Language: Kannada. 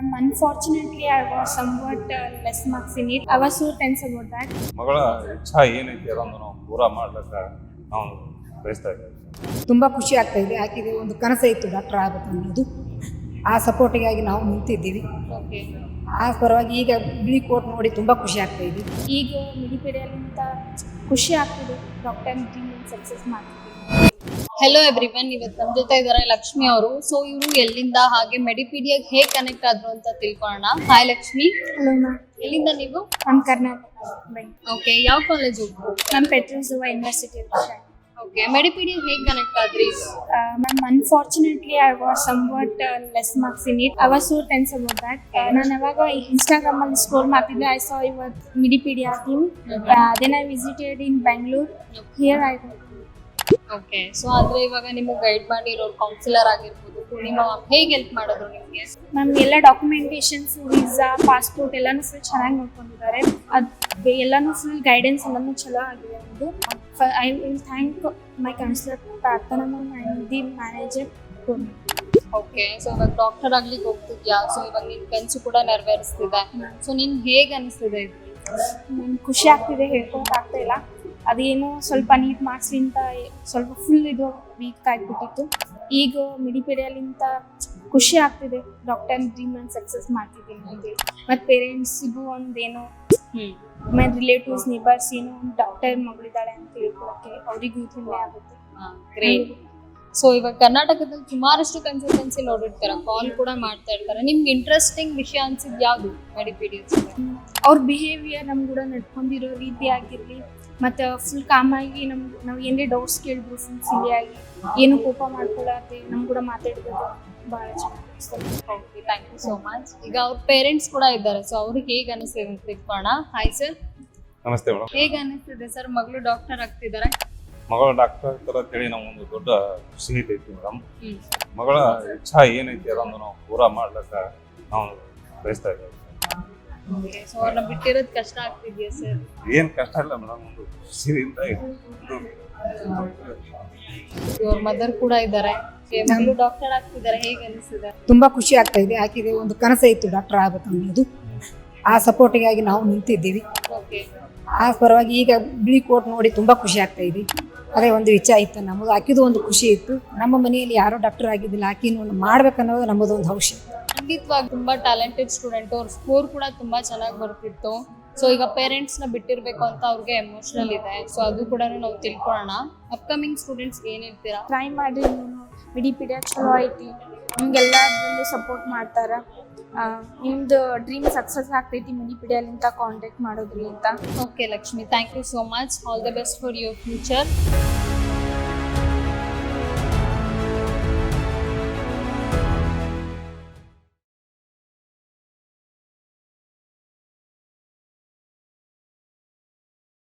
Ma'am, unfortunately, I was somewhat less marks in it. I was so tense about that. ಮಗಳ ಇಚ್ಛಾ ಏನೈತಿ ಅದನ್ನು ನಾವು ಪೂರಾ ಮಾಡ್ಲಿಕ್ಕೆ ನಾವು ಬಯಸ್ತಾ ಇದ್ದೇವೆ. ತುಂಬ ಖುಷಿ ಆಗ್ತಾ ಇದೆ. ಆಕೆಗೆ ಒಂದು ಕನಸು ಇತ್ತು ಡಾಕ್ಟರ್ ಆಗಬೇಕು ಅನ್ನೋದು. ಆ ಸಪೋರ್ಟಿಗಾಗಿ ನಾವು ನಿಂತಿದ್ದೀವಿ. ಆ ಪರವಾಗಿ ಈಗ ಬಿಳಿ ಕೋಟ್ ನೋಡಿ ತುಂಬ ಖುಷಿ ಆಗ್ತಾ ಇದೆ. ಈಗ ಮಿಡಿಪೀಡಿಯಲ್ಲಿಂದ ಖುಷಿ ಆಗ್ತಿದೆ ಡಾಕ್ಟರ್ ಡ್ರೀಮ್ ಸಕ್ಸಸ್ ಮಾಡ್ತಿದ್ದೀವಿ. ಹೆಲೋ ಎವ್ರಿವನ್, ಇವತ್ತು ನಮ್ಮ ಜೊತೆ ಇದ್ದಾರೆ ಲಕ್ಷ್ಮಿ ಅವರು. ಸೊ ಇವರು ಎಲ್ಲಿಂದ ಹಾಗೆ ಮೆಡಿಪೀಡಿಯಾಗೆ ಹೇಗೆ ಕನೆಕ್ಟ್ ಆದ್ರು ಅಂತ ತಿಳ್ಕೊಳ್ಳೋಣ. ಹಾಯ್ ಲಕ್ಷ್ಮಿ. Hello ma'am. ಎಲ್ಲಿಂದ ನೀವು? ನಮ್ಮ ಕರ್ನಾಟಕ. ಓಕೆ, ಯಾವ ಕಾಲೇಜು? ನಮ್ಮ ಪೆಟ್ರೋಲ್ಸುವ ಯೂನಿವರ್ಸಿಟಿ. ಓಕೆ, ಮೆಡಿಪೀಡಿಯಾಗೆ ಹೇಗೆ ಕನೆಕ್ಟ್ ಆದ್ರಿ? Ma'am, unfortunately, I was somewhat less marks in it. I was so tense about that. ನಾನು ಅವಾಗ Instagram ಅಲ್ಲಿ ಸ್ಕ್ರೋಲ್ ಮಾಡ್ತಿದ್ದೆ. I saw your Medipedia team. Then I visited in Bangalore. Here I got. Okay, so ಅಂದ್ರೆ ಇವಾಗ ನಿಮಗೆ ಗೈಡ್ ಮಾಡಿರೋರು ಕೌನ್ಸಿಲರ್ ಆಗಿರ್ಬೋದು, ಪೂರ್ಣಿಮಾ ಮ್ಯಾಮ್ ಹೇಗೆ ಹೆಲ್ಪ್ ಮಾಡಿದ್ರು ನಿಮಗೆ? ಮ್ಯಾಮ್ ಎಲ್ಲ ಡಾಕ್ಯುಮೆಂಟೇಶನ್ಸ್, ವೀಸಾ, ಪಾಸ್ಪೋರ್ಟ್ ಎಲ್ಲಾನು ಫುಲ್ ಚೆನ್ನಾಗಿ ನೋಡ್ಕೊಂಡಿದ್ದಾರೆ. ಅದು ಎಲ್ಲಾನು ಫುಲ್ ಗೈಡೆನ್ಸ್ ಎಲ್ಲಾನು ಚಲೋ ಆಗಿದೆ. ಒಂದು I will thank my counsellor Prarthana ma'am and the manager. Okay, so ಇವಾಗ ಡಾಕ್ಟರ್ ಆಗ್ಲಿಕ್ಕೆ ಹೋಗ್ತಿದ್ಯಾ? ಸೊ ಇವಾಗ ನಿನ್ ಕನಸು ಕೂಡ ನೆರವೇರಿಸ್ತಿದೆ. ಸೊ ನಿನ್ ಹೇಗೆ ಅನಿಸ್ತಿದೆ ಇದು? ನಂಗೆ ಖುಷಿ ಆಗ್ತಿದೆ, ಹೇಳ್ಕೊಳಕ್ ಆಗ್ತಾ ಇಲ್ಲ. ಅದೇನೋ ಸ್ವಲ್ಪ ನೀಟ್ ಮಾರ್ಕ್ಸ್ಲಿಂತ ಸ್ವಲ್ಪ ಫುಲ್ ಇದು ವೀಕ್ ಆಗಿಬಿಟ್ಟಿತ್ತು. ಈಗ ಮಿಡಿಪೀಡಿಯಲ್ಲಿಂತ ಖುಷಿ ಆಗ್ತಿದೆ ಡಾಕ್ಟರ್ ಡ್ರೀಮ್ ಆ್ಯಂಡ್ ಸಕ್ಸಸ್ ಮಾಡ್ತಿದ್ದೀನಿ ಅಂತೇಳಿ. ಮತ್ತು ಪೇರೆಂಟ್ಸಿಗೂ ಒಂದೇನೋ ಮತ್ತು ರಿಲೇಟಿವ್ಸ್ ನೇಬರ್ಸ್ ಏನೋ ಒಂದು ಡಾಕ್ಟರ್ ಮಗಳಿದ್ದಾಳೆ ಅಂತ ಹೇಳ್ಕೊಳಕ್ಕೆ ಅವರಿಗೂ ಹೆಮ್ಮೆ ಆಗುತ್ತೆ. ಗ್ರೇಟ್. ಸೊ ಇವಾಗ ಕರ್ನಾಟಕದಲ್ಲಿ ಸುಮಾರಷ್ಟು ಕನ್ಸಲ್ಟೆನ್ಸಿ ನೋಡಿರ್ತಾರ, ಕಾಲ್ ಕೂಡ ಮಾಡ್ತಾ ಇರ್ತಾರೆ. ನಿಮ್ಗೆ ಇಂಟ್ರೆಸ್ಟಿಂಗ್ ವಿಷಯ ಅನ್ಸಿದ್ ಯಾವುದು ಮೆಡಿಪೀಡಿಯಾಸ್? ಅವ್ರ ಬಿಹೇವಿಯರ್ ನಮ್ಗೆ ಕೂಡ ನಡ್ಕೊಂಡಿರೋ ರೀತಿ ಆಗಿರಲಿ, ಮತ್ತು ಫುಲ್ ಕಾಮಾಗಿ ನಾವು ಏನೇ ಡೌಟ್ಸ್ ಕೇಳಿದ್ರು ಫುಲ್ ಸಿಲಿಯಾಗಿ ಏನು ಕೋಪ ಮಾಡ್ಕೊಳ್ಳಾರ್ದೆ ನಮ್ಗೆ ಕೂಡ ಮಾತಾಡಿದ್ರು ಭಾಳ ಚೆನ್ನಾಗಿ. Okay, thank you so much. ಈಗ ಅವ್ರ ಪೇರೆಂಟ್ಸ್ ಕೂಡ ಇದ್ದಾರೆ, ಸೊ ಅವ್ರಿಗೆ ಹೇಗೆ ಅನಿಸ್ತಿದೆ ಅಂತ ತಿಳ್ಕೋಣ. Hi sir. ನಮಸ್ತೆ ಮೇಡಮ್. ಹೇಗೆ ಅನಿಸ್ತಿದೆ ಸರ್, ಮಗಳು ಡಾಕ್ಟರ್ ಆಗ್ತಿದ್ದಾರೆ? ಮಗಳ ಡಾಕ್ಟರ್ ಆಗ್ತಾರ ಅಂತೇಳಿ ನಮಗೊಂದು ದೊಡ್ಡ ಖುಷಿ ಐತಿ ಮೇಡಮ್. ಮಗಳ ಇಚ್ಛಾ ಏನೈತಿ ಅದನ್ನು ನಾವು ಪೂರಾ ಮಾಡ್ಲಿಕ್ಕೆ ನಾವು ಬಯಸ್ತಾ ಇದ್ದೇವೆ. ಸೊ ಅವ್ರನ್ನ ಬಿಟ್ಟಿರೋದು ಕಷ್ಟ ಆಗ್ತಿದ್ಯಾ ಸರ್? ಏನ್ ಕಷ್ಟ ಇಲ್ಲ ಮೇಡಮ್, ಒಂದು ಖುಷಿಯಿಂದ ಇವ್ರ ಮದರ್ ಕೂಡ ಇದ್ದಾರೆ, ಮಗಳು ಡಾಕ್ಟರ್ ಆಗ್ತಿದ್ದಾರೆ, ಹೇಗೆ ಅನಿಸ್ತಿದೆ? ತುಂಬ ಖುಷಿ ಆಗ್ತಾ ಇದೆ. ಆಕೆಗೆ ಒಂದು ಕನಸು ಇತ್ತು ಡಾಕ್ಟರ್ ಆಗಬೇಕು ಅನ್ನೋದು. ಆ ಸಪೋರ್ಟಿಗಾಗಿ ನಾವು ನಿಂತಿದ್ದೀವಿ. ಓಕೆ, ಆ ಪರವಾಗಿ ಈಗ ಬಿಳಿ ಕೋಟ್ ನೋಡಿ ತುಂಬ ಖುಷಿ ಆಗ್ತಾ ಇದೆ. ಅದೇ ಒಂದು ಇಚ್ಛೆ ಇತ್ತು ನಮ್ಮದು. ಆಕಿದು ಒಂದು ಖುಷಿ ಇತ್ತು. ನಮ್ಮ ಮನೆಯಲ್ಲಿ ಯಾರೋ ಡಾಕ್ಟರ್ ಆಗಿದ್ದಿಲ್ಲ, ಆಕಿನ ಒಂದು ಮಾಡ್ಬೇಕನ್ನೋದು ನಮ್ಮದು ಒಂದು ಹೌಶಿ. ಖಂಡಿತವಾಗಿ ತುಂಬಾ ಟ್ಯಾಲೆಂಟೆಡ್ ಸ್ಟೂಡೆಂಟ್. ಅವ್ರ ಸ್ಕೋರ್ ಕೂಡ ತುಂಬಾ ಚೆನ್ನಾಗಿ ಬರ್ತಿತ್ತು. ಸೊ ಈಗ ಪೇರೆಂಟ್ಸ್ನ ಬಿಟ್ಟಿರ್ಬೇಕು ಅಂತ ಅವ್ರಿಗೆ ಎಮೋಷನಲ್ ಇದೆ. ಸೊ ಅದು ಕೂಡ ನಾವು ತಿಳ್ಕೊಳ್ಳೋಣ. ಅಪ್ಕಮಿಂಗ್ ಸ್ಟೂಡೆಂಟ್ಸ್ಗೆ ಏನು ಹೇಳ್ತೀರಾ? ಟ್ರೈ ಮಾಡಿ, ಮಿಡಿಪೀಡಿಯಾ ಚಲೋ ಐತಿ, ನಿಮ್ಗೆಲ್ಲದ್ರಲ್ಲೂ ಸಪೋರ್ಟ್ ಮಾಡ್ತಾರೆ. ನಿಮ್ದು ಡ್ರೀಮ್ ಸಕ್ಸಸ್ ಆಗ್ತೈತಿ ಮಿಡಿಪೀಡಿಯಾಲಿಂದ ಕಾಂಟ್ಯಾಕ್ಟ್ ಮಾಡೋದ್ರಿಂದ. Okay Lakshmi, thank you so much. All the best for your future.